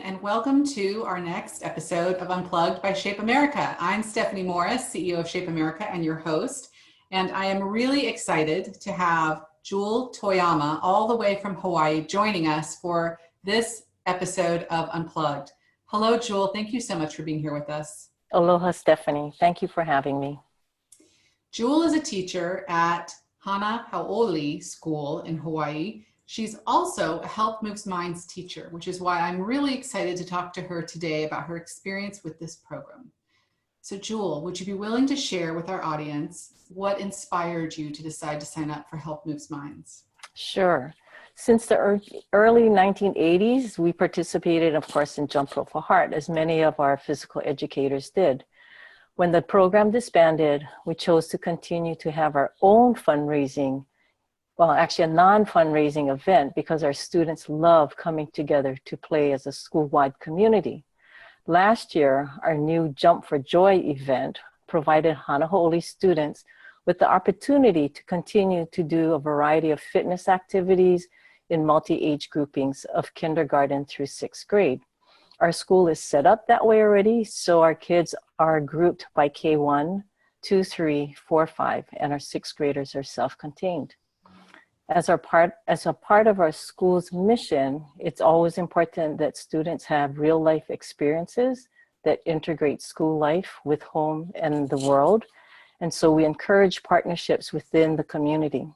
and welcome to our next episode of Unplugged by Shape America. I'm Stephanie Morris, CEO of Shape America and your host, and I am really excited to have Jewel Toyama, all the way from Hawaii, joining us for this episode of Unplugged. Hello, Jewel. Thank you so much for being here with us. Aloha, Stephanie. Thank you for having me. Jewel is a teacher at Hana Hau'oli School in Hawaii. She's also a Health Moves Minds teacher, which is why I'm really excited to talk to her today about her experience with this program. So Jewel, would you be willing to share with our audience what inspired you to decide to sign up for Health Moves Minds? Sure. Since the early 1980s, we participated, of course, in Jump Rope for Heart, as many of our physical educators did. When the program disbanded, we chose to continue to have our own fundraising, well, actually a non-fundraising event, because our students love coming together to play as a school-wide community. Last year, our new Jump for Joy event provided Hana Hau'oli students with the opportunity to continue to do a variety of fitness activities in multi-age groupings of kindergarten through 6th grade. Our school is set up that way already, so our kids are grouped by K1, 2, 3, 4, 5, and our 6th graders are self-contained. As a part of our school's mission, it's always important that students have real-life experiences that integrate school life with home and the world. And so we encourage partnerships within the community.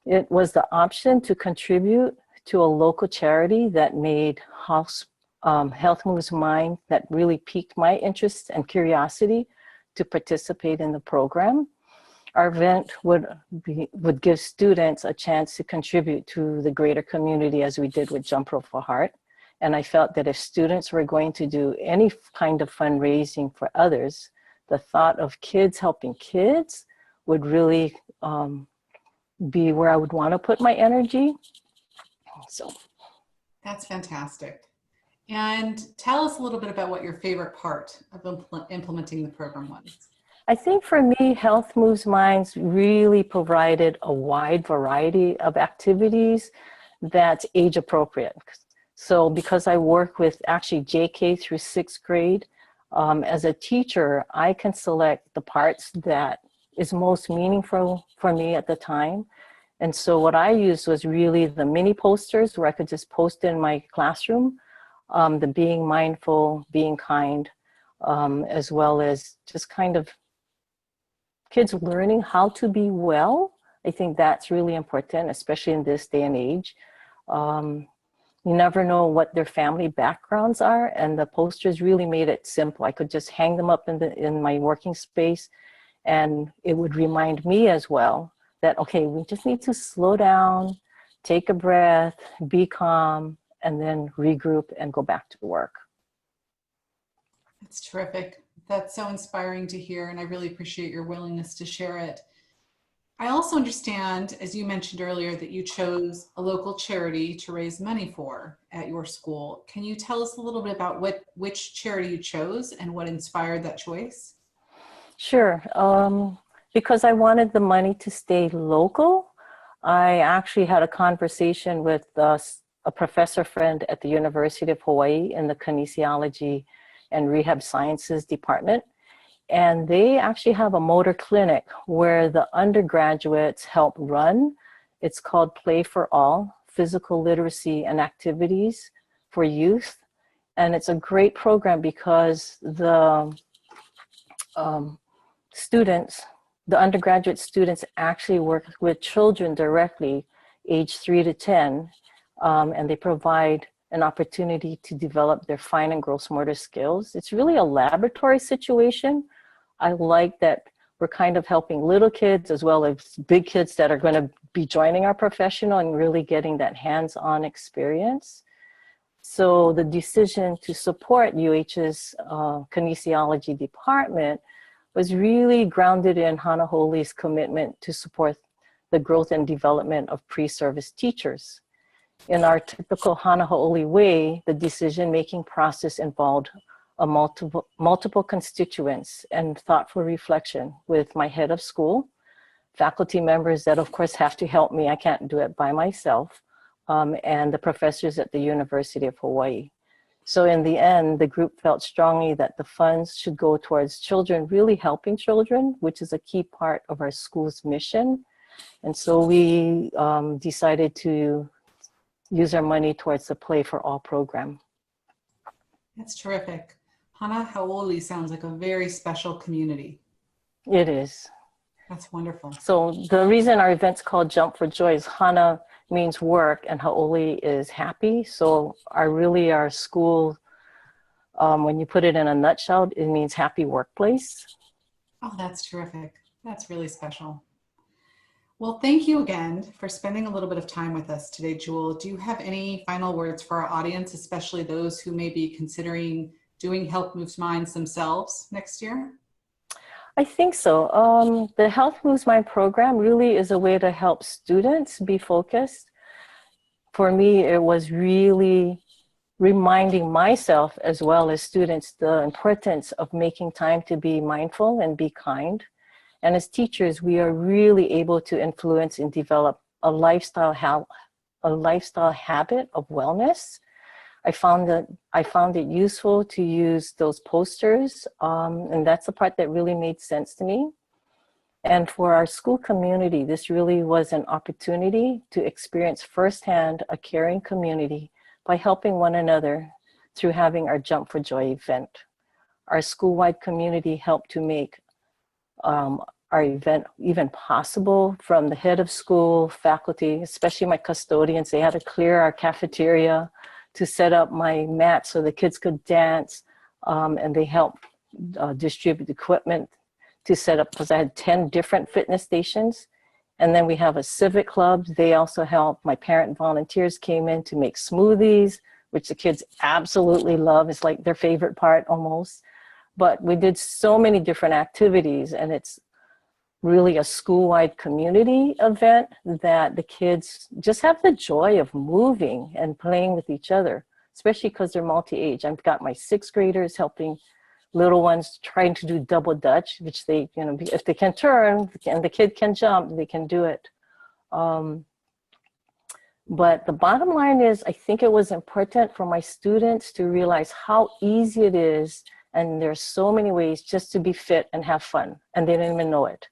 It was the option to contribute to a local charity that made Health Moves Mind that really piqued my interest and curiosity to participate in the program. Our event would give students a chance to contribute to the greater community as we did with Jump Rope for Heart. And I felt that if students were going to do any kind of fundraising for others, the thought of kids helping kids would really be where I would want to put my energy. So that's fantastic. And tell us a little bit about what your favorite part of implementing the program was. I think for me, Health Moves Minds really provided a wide variety of activities that's age appropriate. So because I work with actually JK through 6th grade, as a teacher, I can select the parts that is most meaningful for me at the time. And so what I used was really the mini posters where I could just post in my classroom, the being mindful, being kind, as well as just kind of kids learning how to be well. I think that's really important, especially in this day and age. You never know what their family backgrounds are, and the posters really made it simple. I could just hang them up in my working space, and it would remind me as well that, okay, we just need to slow down, take a breath, be calm, and then regroup and go back to work. That's terrific. That's so inspiring to hear, and I really appreciate your willingness to share it. I also understand, as you mentioned earlier, that you chose a local charity to raise money for at your school. Can you tell us a little bit about which charity you chose and what inspired that choice? Sure. Because I wanted the money to stay local, I actually had a conversation with a professor friend at the University of Hawaii in the kinesiology and rehab sciences department. And they actually have a motor clinic where the undergraduates help run. It's called Play for All, Physical Literacy and Activities for Youth. And it's a great program because the undergraduate students actually work with children directly, age 3 to 10, and they provide an opportunity to develop their fine and gross motor skills. It's really a laboratory situation. I like that we're kind of helping little kids as well as big kids that are going to be joining our professional and really getting that hands-on experience. So the decision to support UH's kinesiology department was really grounded in Hana Hau'oli's commitment to support the growth and development of pre-service teachers. In our typical Hana Hau'oli way, the decision-making process involved a multiple constituents and thoughtful reflection with my head of school, faculty members that of course have to help me, I can't do it by myself, and the professors at the University of Hawaii. So in the end, the group felt strongly that the funds should go towards children, really helping children, which is a key part of our school's mission. And so we decided to use our money towards the Play for All program. That's terrific. Hana Haoli sounds like a very special community. It is. That's wonderful. So the reason our event's called Jump for Joy is Hana means work and Haoli is happy. So our school, when you put it in a nutshell, it means happy workplace. Oh, that's terrific. That's really special. Well, thank you again for spending a little bit of time with us today, Jewel. Do you have any final words for our audience, especially those who may be considering doing Health Moves Minds themselves next year? I think so. The Health Moves Mind program really is a way to help students be focused. For me, it was really reminding myself as well as students the importance of making time to be mindful and be kind. And as teachers, we are really able to influence and develop a lifestyle habit of wellness. I found it useful to use those posters, and that's the part that really made sense to me. And for our school community, this really was an opportunity to experience firsthand a caring community by helping one another through having our Jump for Joy event. Our school-wide community helped to make our event even possible, from the head of school, faculty, especially my custodians. They had to clear our cafeteria to set up my mat so the kids could dance, and they helped distribute equipment to set up, because I had 10 different fitness stations. And then we have a civic club. They also help. My parent volunteers came in to make smoothies, which the kids absolutely love. It's like their favorite part almost. But we did so many different activities, and it's really a school-wide community event that the kids just have the joy of moving and playing with each other, especially because they're multi-age. I've got my 6th graders helping little ones trying to do double Dutch, which they, if they can turn and the kid can jump, they can do it. But the bottom line is, I think it was important for my students to realize how easy it is, and there's so many ways just to be fit and have fun, and they didn't even know it.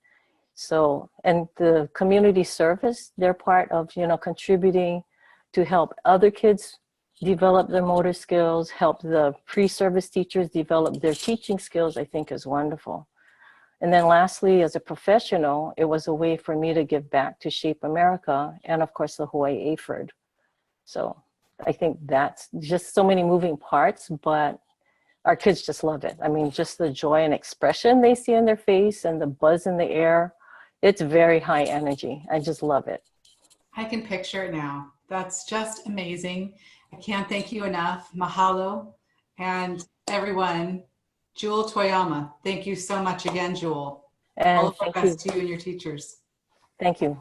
So, and the community service, they're part of, contributing to help other kids develop their motor skills, help the pre-service teachers develop their teaching skills, I think is wonderful. And then lastly, as a professional, it was a way for me to give back to Shape America and of course the Hawaii AFERD. So I think that's just so many moving parts, but our kids just love it. I mean, just the joy and expression they see in their face and the buzz in the air, it's very high energy. I just love it. I can picture it now. That's just amazing. I can't thank you enough. Mahalo. And everyone, Jewel Toyama, thank you so much again, Jewel. And all of the best to you and your teachers. Thank you.